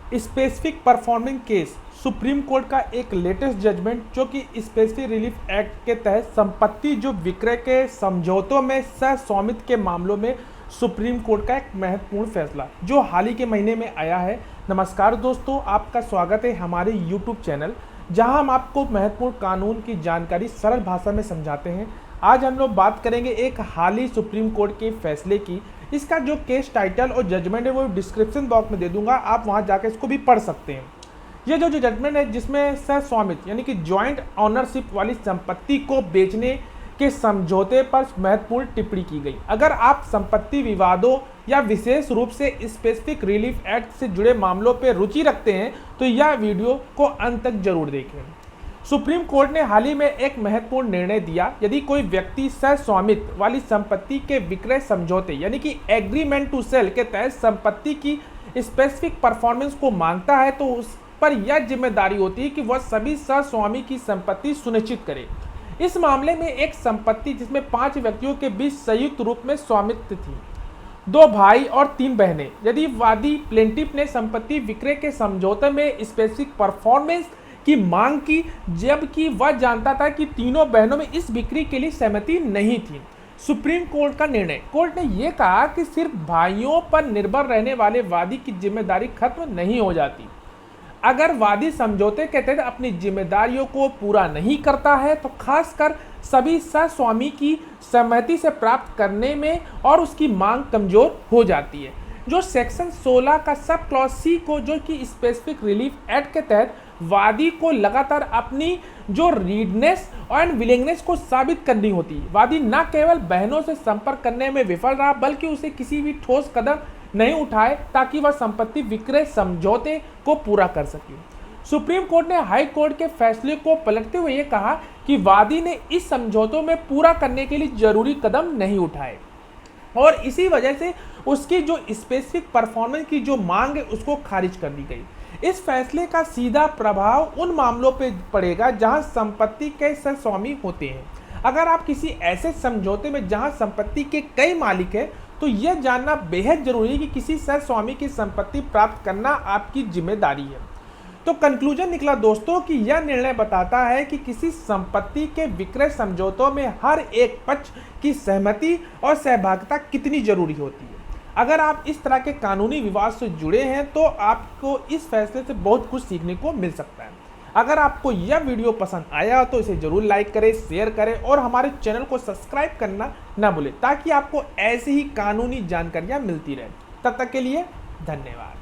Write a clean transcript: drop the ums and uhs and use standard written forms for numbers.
Specific performing case supreme court का एक latest judgement जो कि स्पेसिफिक रिलीफ एक्ट के तहत संपत्ति जो विक्रय के समझौतों में सह स्वामित्व के मामलों में सुप्रीम कोर्ट का एक महत्वपूर्ण फैसला जो हाल ही के महीने में आया है। नमस्कार दोस्तों, आपका स्वागत है हमारे YouTube चैनल जहां हम आपको महत्वपूर्ण कानून की जानकारी सरल भाषा में समझाते हैं। आज हम लोग बात करेंगे एक हाल ही सुप्रीम कोर्ट के फैसले की। इसका जो केस टाइटल और जजमेंट है वो डिस्क्रिप्शन बॉक्स में दे दूंगा, आप वहां जाकर इसको भी पढ़ सकते हैं। ये जो जजमेंट है जिसमें सह स्वामित्व यानी कि ज्वाइंट ऑनरशिप वाली संपत्ति को बेचने के समझौते पर महत्वपूर्ण टिप्पणी की गई। अगर आप संपत्ति विवादों या विशेष रूप से स्पेसिफिक रिलीफ एक्ट से जुड़े मामलों पर रुचि रखते हैं तो यह वीडियो को अंत तक जरूर देखें। सुप्रीम कोर्ट ने हाल ही में एक महत्वपूर्ण निर्णय दिया। यदि कोई व्यक्ति सह स्वामित्व वाली संपत्ति के विक्रय समझौते यानी कि एग्रीमेंट टू सेल के तहत संपत्ति की स्पेसिफिक परफॉर्मेंस को मांगता है तो उस पर यह जिम्मेदारी होती है कि वह सभी सह स्वामी की संपत्ति सुनिश्चित करे। इस मामले में एक संपत्ति जिसमें 5 व्यक्तियों के बीच संयुक्त रूप में स्वामित्व थी, 2 भाई और 3 बहनें। यदि वादी प्लेंटिफ ने संपत्ति विक्रय के समझौते में स्पेसिफिक परफॉर्मेंस की मांग की जबकि वह जानता था कि तीनों बहनों में इस बिक्री के लिए सहमति नहीं थी। सुप्रीम कोर्ट का निर्णय। कोर्ट ने यह कहा कि सिर्फ भाइयों पर निर्भर रहने वाले वादी की जिम्मेदारी खत्म नहीं हो जाती। अगर वादी समझौते के तहत अपनी जिम्मेदारियों को पूरा नहीं करता है तो खासकर सभी सह स्वामी की सहमति से प्राप्त करने में और उसकी मांग कमजोर हो जाती है। जो सेक्शन 16 का सब क्लॉज सी को जो कि स्पेसिफिक रिलीफ एक्ट के तहत वादी को लगातार अपनी जो रीडनेस और विलिंगनेस को साबित करनी होती। वादी न केवल बहनों से संपर्क करने में विफल रहा बल्कि उसे किसी भी ठोस कदम नहीं उठाए ताकि वह संपत्ति विक्रय समझौते को पूरा कर सके। सुप्रीम कोर्ट ने हाई कोर्ट के फैसले को पलटते हुए कहा कि वादी ने इस समझौतों में पूरा करने के लिए जरूरी कदम नहीं उठाए और इसी वजह से उसकी जो स्पेसिफिक परफॉर्मेंस की जो मांग है उसको खारिज कर दी गई। इस फैसले का सीधा प्रभाव उन मामलों पर पड़ेगा जहां संपत्ति के सह स्वामी होते हैं। अगर आप किसी ऐसे समझौते में जहां संपत्ति के कई मालिक हैं तो यह जानना बेहद जरूरी है कि किसी सह स्वामी की संपत्ति प्राप्त करना आपकी जिम्मेदारी है। तो कंक्लूजन निकला दोस्तों कि यह निर्णय बताता है कि किसी संपत्ति के विक्रय समझौतों में हर एक पक्ष की सहमति और सहभागिता कितनी जरूरी होती है। अगर आप इस तरह के कानूनी विवाद से जुड़े हैं तो आपको इस फैसले से बहुत कुछ सीखने को मिल सकता है। अगर आपको यह वीडियो पसंद आया तो इसे जरूर लाइक करें, शेयर करें और हमारे चैनल को सब्सक्राइब करना ना भूलें ताकि आपको ऐसी ही कानूनी जानकारियां मिलती रहे। तब तक के लिए धन्यवाद।